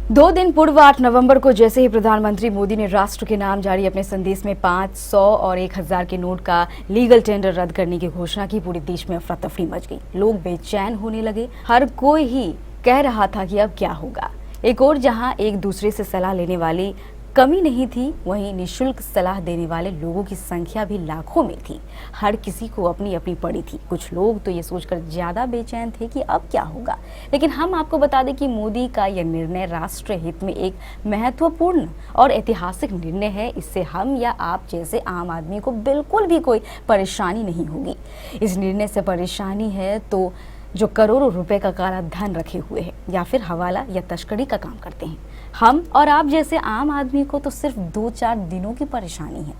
2 दिन पूर्व 8 नवंबर को जैसे ही प्रधानमंत्री मोदी ने राष्ट्र के नाम जारी अपने संदेश में 500 और 1000 के नोट का लीगल टेंडर रद्द करने की घोषणा की, पूरे देश में अफरा तफरी मच गई। लोग बेचैन होने लगे। हर कोई ही कह रहा था कि अब क्या होगा। एक और जहां एक दूसरे से सलाह लेने वाली कमी नहीं थी, वहीं निःशुल्क सलाह देने वाले लोगों की संख्या भी लाखों में थी। हर किसी को अपनी अपनी पड़ी थी। कुछ लोग तो ये सोचकर ज्यादा बेचैन थे कि अब क्या होगा। लेकिन हम आपको बता दें कि मोदी का यह निर्णय राष्ट्र हित में एक महत्वपूर्ण और ऐतिहासिक निर्णय है। इससे हम या आप जैसे आम आदमी को बिल्कुल भी कोई परेशानी नहीं होगी। इस निर्णय से परेशानी है तो जो करोड़ों रुपए का काला धन रखे हुए हैं या फिर हवाला या तस्करी का काम करते हैं। हम और आप जैसे आम आदमी को तो सिर्फ 2-4 दिनों की परेशानी है।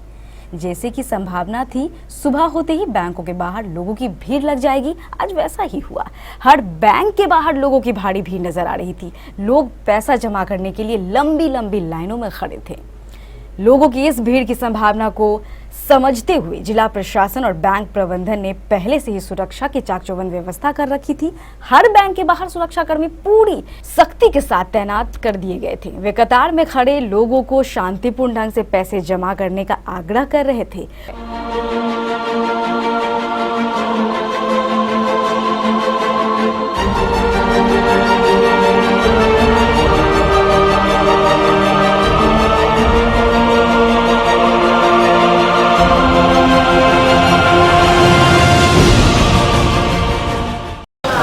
जैसे कि संभावना थी सुबह होते ही बैंकों के बाहर लोगों की भीड़ लग जाएगी, आज वैसा ही हुआ। हर बैंक के बाहर लोगों की भारी भीड़ नजर आ रही थी। लोग पैसा जमा करने के लिए लंबी लंबी लाइनों में खड़े थे। लोगों की इस भीड़ की संभावना को समझते हुए जिला प्रशासन और बैंक प्रबंधन ने पहले से ही सुरक्षा की चाक-चौबंद व्यवस्था कर रखी थी। हर बैंक के बाहर सुरक्षाकर्मी पूरी सख्ती के साथ तैनात कर दिए गए थे। वे कतार में खड़े लोगों को शांतिपूर्ण ढंग से पैसे जमा करने का आग्रह कर रहे थे।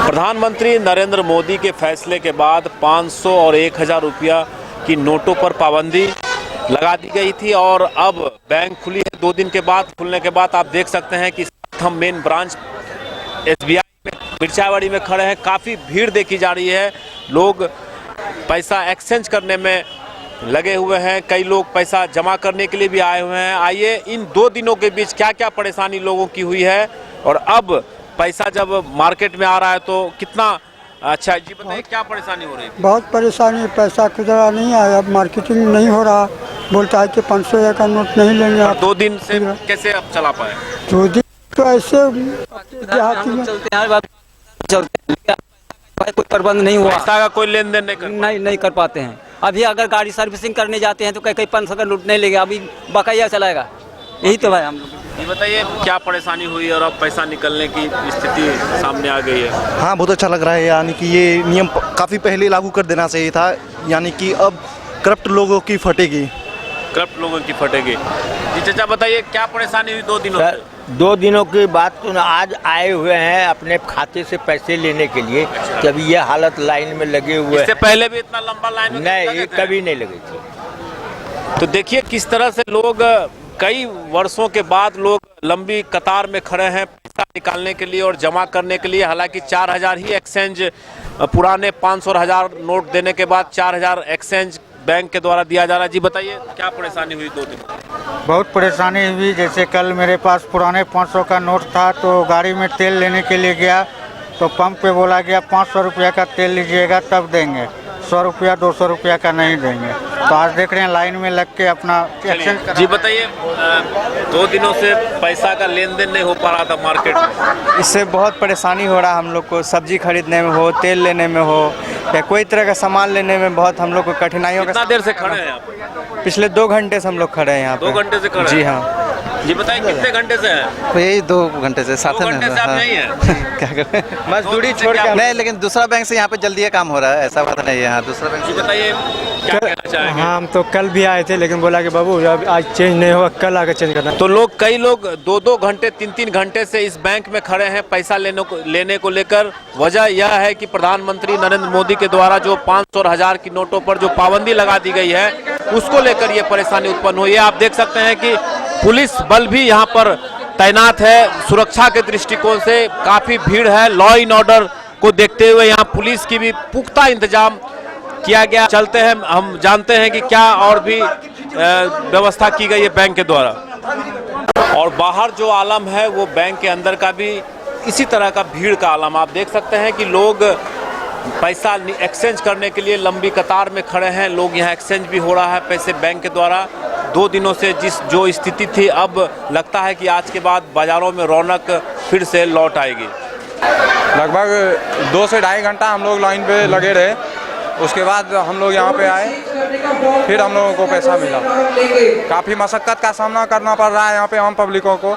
प्रधानमंत्री नरेंद्र मोदी के फैसले के बाद 500 और 1000 रुपया की नोटों पर पाबंदी लगा दी गई थी और अब बैंक खुली है। 2 दिन के बाद खुलने के बाद आप देख सकते हैं कि हम मेन ब्रांच SBI में मिर्चावाड़ी में खड़े हैं। काफ़ी भीड़ देखी जा रही है। लोग पैसा एक्सचेंज करने में लगे हुए हैं। कई लोग पैसा जमा करने के लिए भी आए हुए हैं। आइए इन 2 दिनों के बीच क्या क्या परेशानी लोगों की हुई है और अब पैसा जब मार्केट में आ रहा है तो कितना अच्छा। जी बताइए क्या परेशानी हो रही है? बहुत परेशानी है। पैसा खुदरा नहीं आया, मार्केटिंग नहीं हो रहा। बोलता है कि 500 का नोट नहीं लेंगे आप। 2 दिन से कैसे अब चला पाए? 2 दिन तो ऐसे कोई प्रबंध नहीं हुआ। पैसा का कोई लेन देन नहीं कर पाते हैं। अभी अगर गाड़ी सर्विसिंग करने जाते हैं तो कहीं 500 का नोट नहीं लेंगे, अभी बकाया चलाएगा। यही तो भाई हम लोग। ये बताइए क्या परेशानी हुई और अब पैसा निकलने की स्थिति सामने आ गई है? हाँ, बहुत अच्छा लग रहा है। यानी कि ये नियम काफ़ी पहले लागू कर देना चाहिए था। यानी कि अब करप्ट लोगों की फटेगी। करप्ट लोगों की फटेगी। जी चाचा बताइए क्या परेशानी हुई 2 दिनों से? 2 दिनों की बात तो आज आए हुए हैं अपने खाते से पैसे लेने के लिए। जब ये हालत लाइन में लगे हुए। इससे पहले भी इतना लंबा लाइन में नहीं, कभी नहीं लगे थे। तो देखिए किस तरह से लोग कई वर्षों के बाद लोग लंबी कतार में खड़े हैं पैसा निकालने के लिए और जमा करने के लिए। हालांकि 4000 ही एक्सचेंज, पुराने 500 और 1000 नोट देने के बाद 4000 एक्सचेंज बैंक के द्वारा दिया जा रहा है। जी बताइए क्या परेशानी हुई 2 दिन? बहुत परेशानी हुई। जैसे कल मेरे पास पुराने 500 का नोट था तो गाड़ी में तेल लेने के लिए गया तो पंप पे बोला गया 500 रुपया का तेल लीजिएगा तब देंगे, 100 रुपया 200 रुपया का नहीं देंगे। तो आज देख रहे हैं लाइन में लग के अपना एक्सचेंज। जी बताइए 2 दिनों से पैसा का लेन देन नहीं हो पा रहा था मार्केट में। इससे बहुत परेशानी हो रहा है हम लोग को। सब्जी खरीदने में हो, तेल लेने में हो या कोई तरह का सामान लेने में बहुत हम लोग को कठिनाइयों का। कितना देर से खड़े हैं आप? पिछले 2 घंटे से हम लोग खड़े हैं यहाँ पे। 2 घंटे से खड़े? जी हाँ। जी बताइए कितने घंटे से हैं? यही 2 घंटे से साथ में। 2 घंटे से आप नहीं हैं? क्या करें, मजदूरी छोड़ के नहीं, लेकिन दूसरा बैंक से यहाँ पे जल्दी काम हो रहा है, ऐसा बात नहीं है। यहाँ दूसरा बैंक। जी बताइए क्या कहना चाहेंगे? हाँ, हम तो कल भी आए थे लेकिन बोला कि बाबू अब आज चेंज नहीं होगा, कल आकर चेंज करना। तो कई लोग 2-2 घंटे 3-3 घंटे से इस बैंक में खड़े हैं पैसा लेने को लेकर। वजह यह है कि प्रधानमंत्री नरेंद्र मोदी के द्वारा जो 500 और 1000 की नोटों पर जो पाबंदी लगा दी गई है उसको लेकर ये परेशानी उत्पन्न हुई है। आप देख सकते हैं कि पुलिस बल भी यहाँ पर तैनात है। सुरक्षा के दृष्टिकोण से काफी भीड़ है। लॉ एंड ऑर्डर को देखते हुए यहाँ पुलिस की भी पुख्ता इंतजाम किया गया। चलते हैं, हम जानते हैं कि क्या और भी व्यवस्था की गई है बैंक के द्वारा। और बाहर जो आलम है वो बैंक के अंदर का भी इसी तरह का भीड़ का आलम आप देख सकते हैं कि लोग पैसा एक्सचेंज करने के लिए लंबी कतार में खड़े हैं। लोग यहाँ एक्सचेंज भी हो रहा है पैसे बैंक के द्वारा। 2 दिनों से जो स्थिति थी अब लगता है कि आज के बाद बाजारों में रौनक फिर से लौट आएगी। लगभग 2 से ढाई घंटा हम लोग लाइन पे लगे रहे उसके बाद हम लोग यहाँ पे आए, फिर हम लोगों को पैसा मिला। काफ़ी मशक्क़त का सामना करना पड़ रहा है यहाँ पे आम पब्लिकों को,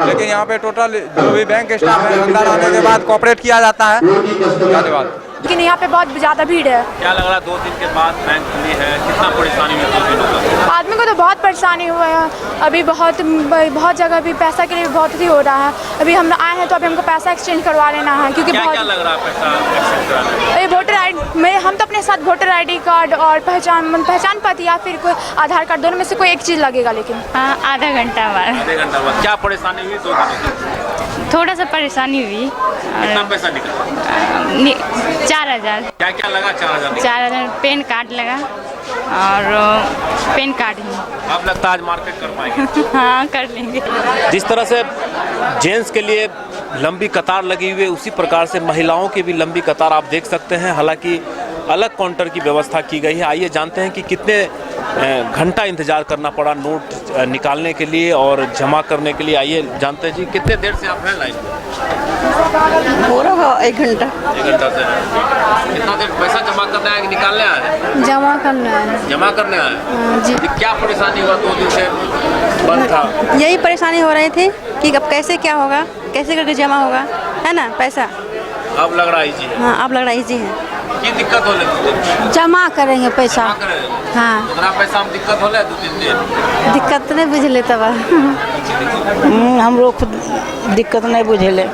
लेकिन यहाँ पे टोटल जो भी बैंक स्टाफ है अंदर आने के बाद कोऑपरेट किया जाता है। धन्यवाद। लेकिन यहाँ पे बहुत ज़्यादा भीड़ है। क्या लग रहा है 2 दिन के बाद बैंक खुली है, कितना परेशानी हुई 2 दिनों का? आदमी को तो बहुत परेशानी हुआ है। अभी बहुत जगह भी पैसा के लिए बहुत ही हो रहा है। अभी हम आए हैं तो अभी हमको पैसा एक्सचेंज करवा लेना है, क्योंकि क्या लग रहा है पैसा एक्सचेंज कराने में? वोटर आई में हम तो अपने साथ वोटर ID कार्ड और पहचान पत्र या फिर कोई आधार कार्ड, दोनों में से कोई एक चीज़ लगेगा। लेकिन आधा घंटा बाद क्या परेशानी हुई 2 दिनों से? थोड़ा सा परेशानी हुई। कितना पैसा निकला? 4000। क्या क्या लगा? 4000। 4000 पेन कार्ड लगा और पेन कार्ड ही। अब लगता है आज मार्केट कर पाएंगे? हाँ, कर लेंगे। जिस तरह से जेंट्स के लिए लंबी कतार लगी हुई है, उसी प्रकार से महिलाओं की भी लंबी कतार आप देख सकते हैं। हालांकि अलग काउंटर की व्यवस्था की गई है। आइए जानते हैं कि कितने घंटा इंतजार करना पड़ा नोट निकालने के लिए और जमा करने के लिए। आइए जानते हैं जी, कितने देर से आप हैं लाइन में? हो रहा 1 घंटा। 1 घंटा से है। कितना देर पैसा जमा करने आए कि निकालने आए? जमा करने आए। जमा करने आए जी। क्या परेशानी हुआ 2 दिन से बंद था? यही परेशानी हो रही थी कि अब कैसे क्या होगा, कैसे करके जमा होगा, है ना पैसा। अब लग रहा है जी? हाँ, अब लग रहा है इजी है। की दिक्कत हो रही? जमा करेंगे पैसा। हाँ, उतना पैसा में दिक्कत हो रहा है 2-3 दिन? दिक्कत नहीं बुझले तब हम लोग खुद दिक्कत नहीं बुझले।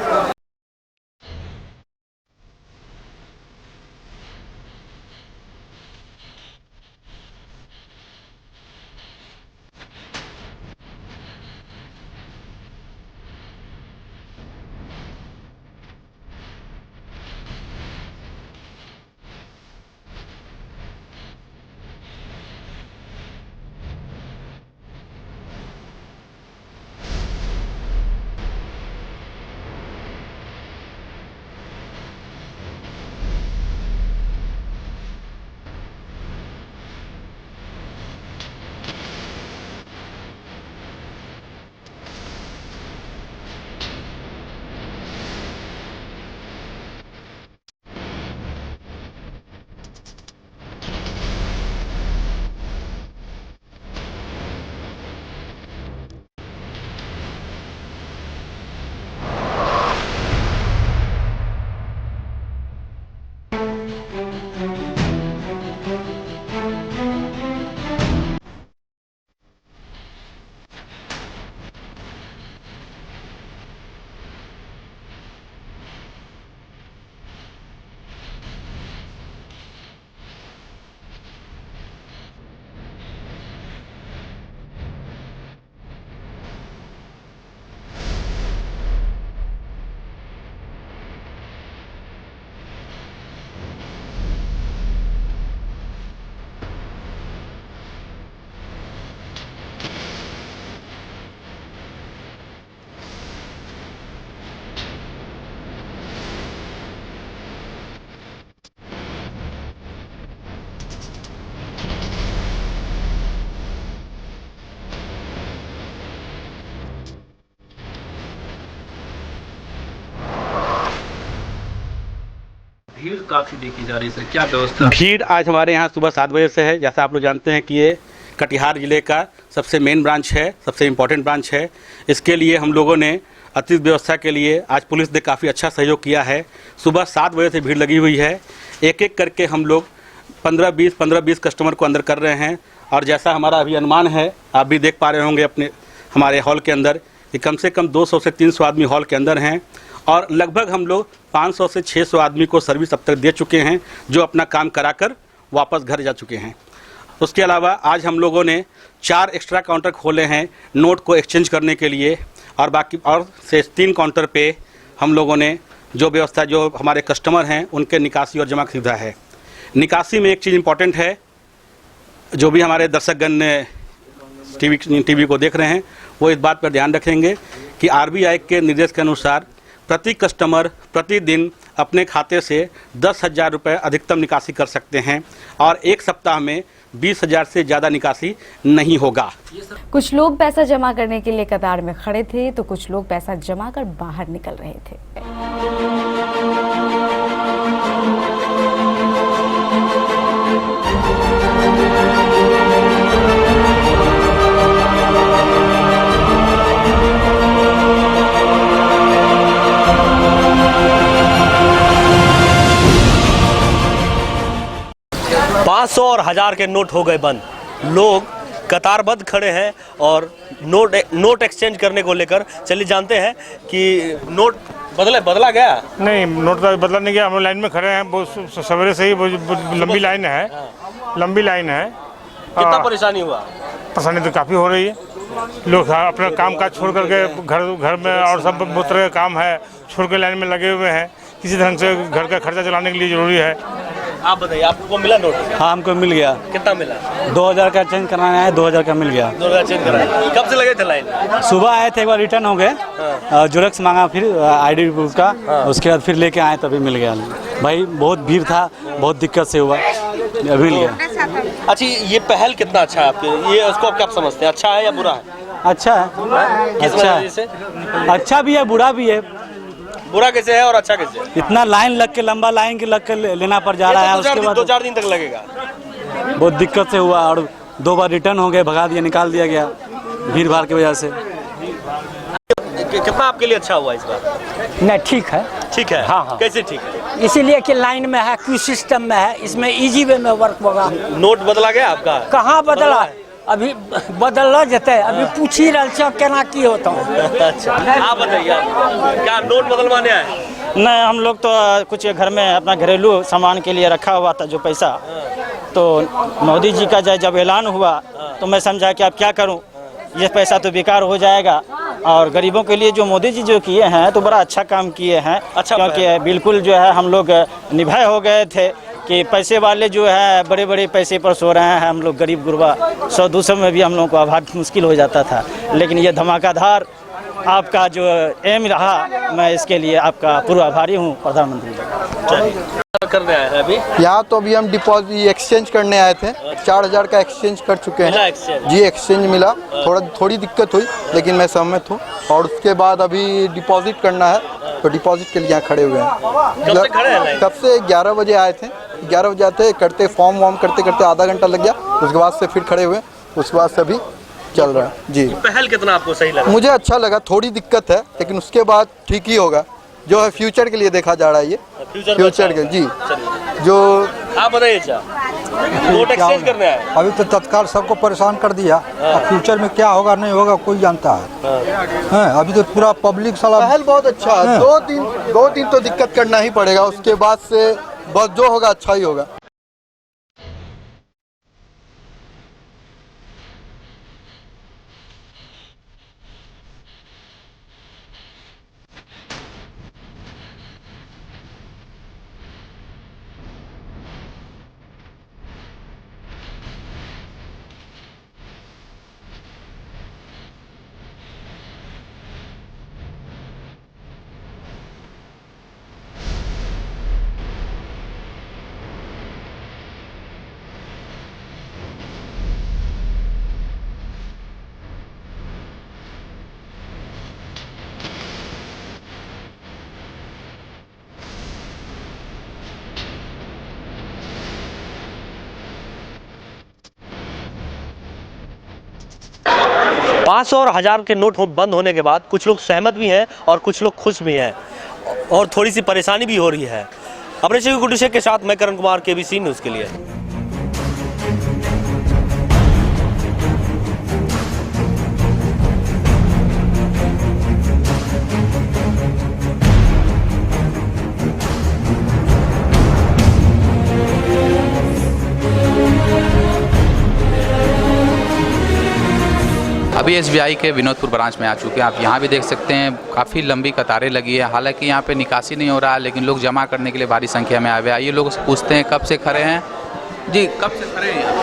भीड़ काफ़ी देखी जा रही है, क्या व्यवस्था? भीड़ आज हमारे यहाँ सुबह 7 बजे से है। जैसा आप लोग जानते हैं कि ये कटिहार ज़िले का सबसे मेन ब्रांच है, सबसे इम्पोर्टेंट ब्रांच है। इसके लिए हम लोगों ने अतिरिक्त व्यवस्था के लिए आज पुलिस ने काफ़ी अच्छा सहयोग किया है। सुबह 7 बजे से भीड़ लगी हुई है। एक एक करके हम लोग 15-20 कस्टमर को अंदर कर रहे हैं। और जैसा हमारा अभी अनुमान है, आप भी देख पा रहे होंगे अपने हमारे हॉल के अंदर कि कम से कम 200 से 300 आदमी हॉल के अंदर हैं। और लगभग हम लोग 500 से 600 आदमी को सर्विस अब तक दे चुके हैं, जो अपना काम कराकर वापस घर जा चुके हैं। उसके अलावा आज हम लोगों ने 4 एक्स्ट्रा काउंटर खोले हैं नोट को एक्सचेंज करने के लिए। और बाकी और से 3 काउंटर पे हम लोगों ने जो व्यवस्था, जो हमारे कस्टमर हैं उनके निकासी और जमा की सुविधा है। निकासी में एक चीज़ इम्पॉर्टेंट है, जो भी हमारे दर्शकगण टीवी को देख रहे हैं वो इस बात पर ध्यान रखेंगे कि RBI के निर्देश के अनुसार प्रति कस्टमर प्रतिदिन अपने खाते से 10,000 रुपये अधिकतम निकासी कर सकते हैं और एक सप्ताह में 20,000 से ज़्यादा निकासी नहीं होगा। कुछ लोग पैसा जमा करने के लिए कतार में खड़े थे तो कुछ लोग पैसा जमा कर बाहर निकल रहे थे। 500 और 1000 के नोट हो गए बंद। लोग कतारबद्ध खड़े हैं और नोट एक्सचेंज करने को लेकर। चलिए जानते हैं कि नोट बदला गया? नहीं, नोट का बदला नहीं गया। हम लाइन में खड़े हैं, बहुत सवेरे से ही लंबी लाइन है, लंबी लाइन है। कितना परेशानी हुआ? परेशानी तो काफ़ी हो रही है। लोग अपना काम काज छोड़ करके घर में और सब बहुत तरह का काम है छोड़ के लाइन में लगे हुए हैं। किसी ढंग से घर का खर्चा चलाने के लिए ज़रूरी है। आप बताइए, आपको मिला नोट? हाँ, हमको मिल गया। कितना मिला? 2000 का चेंज कराना है, 2000 का मिल गया। 2000 चेंज कराया। कब से लगे थे लाइन? सुबह आए थे, एक बार रिटर्न हो गए, जुरक्स मांगा, फिर ID प्रूफ का, उसके बाद फिर लेके आए, तभी मिल गया। भाई बहुत भीड़ था, बहुत दिक्कत से हुआ, मिल गया। अच्छा, ये पहल कितना अच्छा है आपके? ये उसको आप क्या समझते हैं, अच्छा है या बुरा है? अच्छा है, अच्छा है, अच्छा भी है, बुरा भी है। बुरा कैसे है और अच्छा कैसे है? इतना लाइन लग के, लंबा लाइन के लग के लेना पड़ जा रहा है। उसके बाद 2-4 दिन तक लगेगा। बहुत दिक्कत से हुआ और 2 बार रिटर्न हो गए, भगा दिया, निकाल दिया गया भीड़ भाड़ की वजह से। कितना आपके लिए अच्छा हुआ इस बार? नहीं, ठीक है। ठीक है? हाँ। कैसे ठीक है? इसीलिए कि लाइन में है, क्यू सिस्टम में है, इसमें इजी वे में वर्क होगा। नोट बदला गया आपका? कहाँ बदला? अभी बदल जते, अभी पूछ ही रहा केना की होता। अच्छा, आप बताइए, क्या नोट बदलवाने आए? नहीं, हम लोग तो कुछ घर में अपना घरेलू सामान के लिए रखा हुआ था जो पैसा, तो मोदी जी का जब ऐलान हुआ तो मैं समझा कि अब क्या करूं, ये पैसा तो बेकार हो जाएगा। और गरीबों के लिए जो मोदी जी जो किए हैं तो बड़ा अच्छा काम किए हैं। अच्छा, क्योंकि बिल्कुल जो है हम लोग निर्भय हो गए थे कि पैसे वाले जो है बड़े बड़े पैसे पर सो रहे हैं, हम लोग गरीब गुरबा 100-200 में भी हम लोगों को आभार मुश्किल हो जाता था। लेकिन ये धमाकाधार आपका जो एम रहा, मैं इसके लिए आपका पूरा आभारी हूँ प्रधानमंत्री जी। करने आए हैं अभी यहाँ? तो अभी हम डिपॉजिट एक्सचेंज करने आए थे। 4000 का एक्सचेंज कर चुके हैं जी। एक्सचेंज मिला, थोड़ी दिक्कत हुई लेकिन मैं सहमत हूँ। और उसके बाद अभी डिपॉजिट करना है, तो डिपॉजिट के लिए यहाँ खड़े हुए हैं। कब से 11 बजे आए थे, 11 बजे आते करते फॉर्म वॉर्म करते आधा घंटा लग गया। उसके बाद से फिर खड़े हुए, उसके बाद से अभी चल रहा है जी। पहल कितना आपको सही लगा? मुझे अच्छा लगा। थोड़ी दिक्कत है लेकिन उसके बाद ठीक ही होगा। जो है फ्यूचर के लिए देखा जा रहा है, ये फ्यूचर के जी। जो आप बताइए, नोट एक्सचेंज करने आए? अभी तो तत्काल सबको परेशान कर दिया। अब फ्यूचर में क्या होगा नहीं होगा कोई जानता है। अभी तो पूरा पब्लिक साला। पहल बहुत अच्छा है। 2 दिन तो दिक्कत करना ही पड़ेगा, उसके बाद से बस जो होगा अच्छा ही होगा। $500 और 1000 के नोट बंद होने के बाद कुछ लोग सहमत भी हैं और कुछ लोग खुश भी हैं और थोड़ी सी परेशानी भी हो रही है। अपने शिव गुड्डू शेख के साथ मैं करण कुमार, KBC न्यूज़ के लिए। अभी SBI के विनोदपुर ब्रांच में आ चुके हैं। आप यहाँ भी देख सकते हैं काफ़ी लंबी कतारें लगी है। हालांकि यहाँ पे निकासी नहीं हो रहा है, लेकिन लोग जमा करने के लिए भारी संख्या में आए हुए हैं। आइए लोग से पूछते हैं कब से खड़े हैं जी, कब से खड़े हैं यहाँ?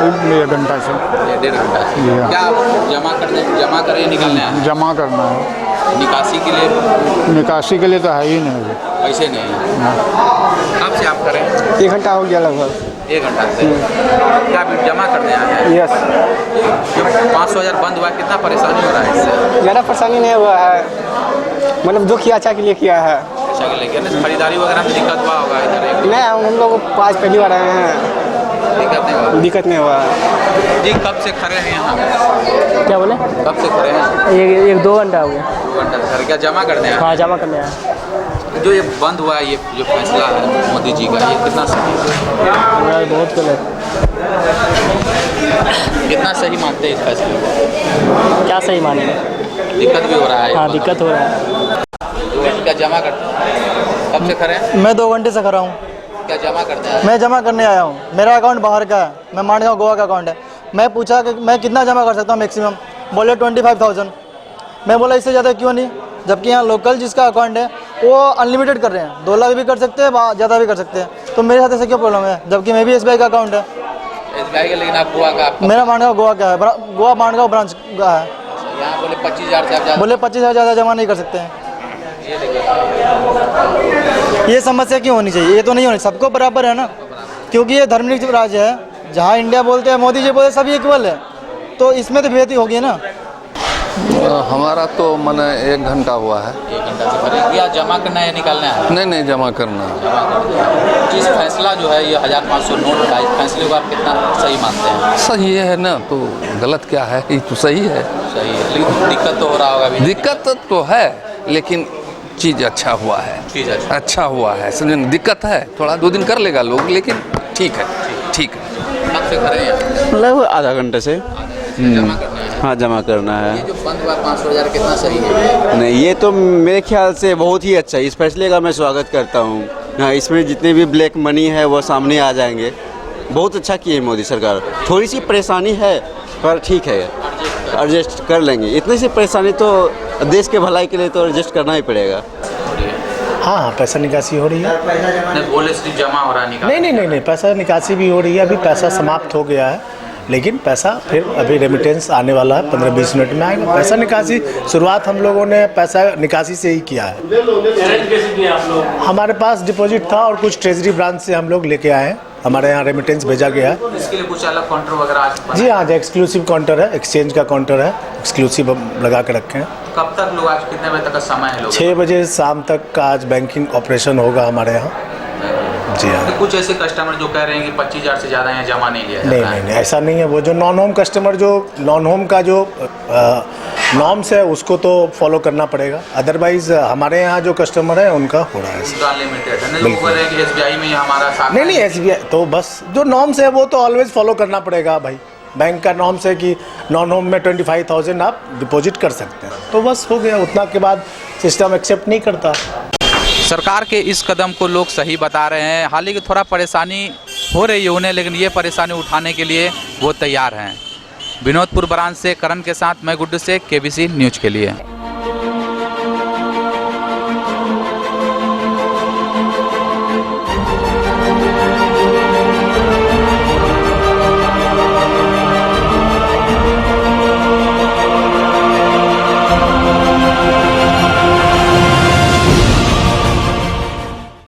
1.5 घंटा से। 1.5 घंटा से। क्या जमा करें निकलने आए? जमा करना है। निकासी के लिए? निकासी के लिए तो है ही नहीं, पैसे नहीं है। कब से आप करें? 1 घंटा हो गया लगभग। 1 घंटा से। क्या अभी जमा करने आए हैं? यस। जब 500,000 बंद हुआ, कितना परेशानी हो रहा है इससे? ज़्यादा परेशानी नहीं हुआ है, मतलब जो किया अच्छा के लिए किया है। अच्छा के लिए किया, खरीदारी वगैरह में दिक्कत हुआ होगा इधर? नहीं, हम लोग आज पहली बार आए हैं, दिक्कत नहीं हुआ जी। कब से खड़े हैं यहाँ? क्या बोले? कब से खड़े हैं? 1-2 घंटा हो गया। 2 घंटा से खड़े। क्या जमा करने आए? हाँ, जमा करने आए। जो ये बंद हुआ है, ये जो फैसला है मोदी जी का, ये कितना सही है? बहुत गलत। कितना सही मानते हैं इस फैसले को? क्या सही मानेंगे? दिक्कत भी हो रहा है। हाँ, दिक्कत हो रहा है। तो क्या जमा करते हैं? कब से खड़े हैं? मैं 2 घंटे से खड़ा हूँ। क्या जमा करते हैं? मैं जमा करने आया हूँ। मेरा अकाउंट बाहर का है, मैं मांडगांव गोवा का अकाउंट है। मैं पूछा कि मैं कितना जमा कर सकता हूँ मैक्सिमम, बोले 25,000। मैं बोला इससे ज़्यादा क्यों नहीं, जबकि यहाँ लोकल जिसका अकाउंट है वो अनलिमिटेड कर रहे हैं, 2 लाख भी कर सकते हैं, ज़्यादा भी कर सकते हैं। तो मेरे साथ ऐसे क्यों प्रॉब्लम है, जबकि मैं भी SBI का अकाउंट है। SBI का, लेकिन आप गोवा का? मेरा मांडगांव गोवा का है, गोवा मांडगांव ब्रांच का है। यहाँ बोले 25,000 से आप ज़्यादा? बोले 25,000 ज़्यादा जमा नहीं कर सकते हैं। ये समस्या क्यों होनी चाहिए? ये तो नहीं होनी, सबको बराबर है ना, क्योंकि ये धर्मनिरपेक्ष राज्य है। जहाँ इंडिया बोलते हैं, मोदी जी बोलते सभी इक्वल है, तो इसमें तो बेहतरी होगी ना। हमारा तो मन 1 घंटा हुआ है। 1 घंटा से खड़े क्या जमा करना है, निकालना है? नहीं, जमा करना है। जिस फैसला जो है ये 1500 नोट का, इस फैसले को आप कितना सही मानते हैं? सही है ना, तो गलत क्या है, ये तो सही है। सही है, लेकिन दिक्कत तो हो रहा होगा अभी। दिक्कत तो है, लेकिन चीज़ अच्छा हुआ है। चीज़ अच्छा हुआ है, समझे। दिक्कत है, थोड़ा 2 दिन कर लेगा लोग, लेकिन ठीक है, ठीक है। कब से खड़े हैं? लगभग आधा घंटे से। हाँ, जमा करना है। ये जो बंद हुआ 500,000 कितना सही है? नहीं, ये तो मेरे ख्याल से बहुत ही अच्छा है। इस फैसले का मैं स्वागत करता हूँ। हाँ, इसमें जितने भी ब्लैक मनी है वो सामने आ जाएंगे। बहुत अच्छा किए मोदी सरकार। थोड़ी सी परेशानी है पर ठीक है, एडजस्ट कर लेंगे। इतनी सी परेशानी तो देश के भलाई के लिए तो एडजस्ट करना ही पड़ेगा। हाँ, पैसा निकासी हो रही है। नहीं, बोले सिर्फ जमा हो रहा है? नहीं, पैसा निकासी भी हो रही है। अभी पैसा समाप्त हो गया है, लेकिन पैसा फिर अभी रेमिटेंस आने वाला है, 15-20 मिनट में आएगा। पैसा निकासी शुरुआत हम लोगों ने पैसा निकासी से ही किया है। कैसे किया आप लोग? हमारे पास डिपॉजिट था और कुछ ट्रेजरी ब्रांच से हम लोग लेके आए हैं। हमारे यहाँ रेमिटेंस भेजा गया है। इसके लिए कुछ अलग काउंटर वगैरह आज? जी हाँ, एक्सक्लूसिव काउंटर है, एक्सचेंज का काउंटर है, एक्सक्लूसिव लगा के रखे हैं। कब तक लोग, आज कितने बजे तक का समय है? 6 बजे शाम तक का आज बैंकिंग ऑपरेशन होगा हमारे यहाँ। जी हाँ। तो कुछ ऐसे कस्टमर जो कह रहे हैं कि 25,000 से ज़्यादा यहाँ जमा नहीं लिया जाता है। नहीं, ऐसा नहीं है। वो जो नॉन होम कस्टमर, जो नॉन होम का जो नॉर्म्स है उसको तो फॉलो करना पड़ेगा। अदरवाइज हमारे यहाँ जो कस्टमर है उनका हो रहा है। नहीं, SBI तो बस जो नॉर्म्स है वो तो ऑलवेज फॉलो करना पड़ेगा भाई। बैंक का नॉर्म्स है कि नॉन होम में 25,000 आप डिपॉजिट कर सकते हैं, तो बस हो गया। उतना के बाद सिस्टम एक्सेप्ट नहीं करता। सरकार के इस कदम को लोग सही बता रहे हैं। हालांकि थोड़ा परेशानी हो रही है उन्हें, लेकिन ये परेशानी उठाने के लिए वो तैयार हैं। विनोदपुर ब्रांच से करण के साथ मैं गुड्डू शेख, KBC न्यूज़ के लिए।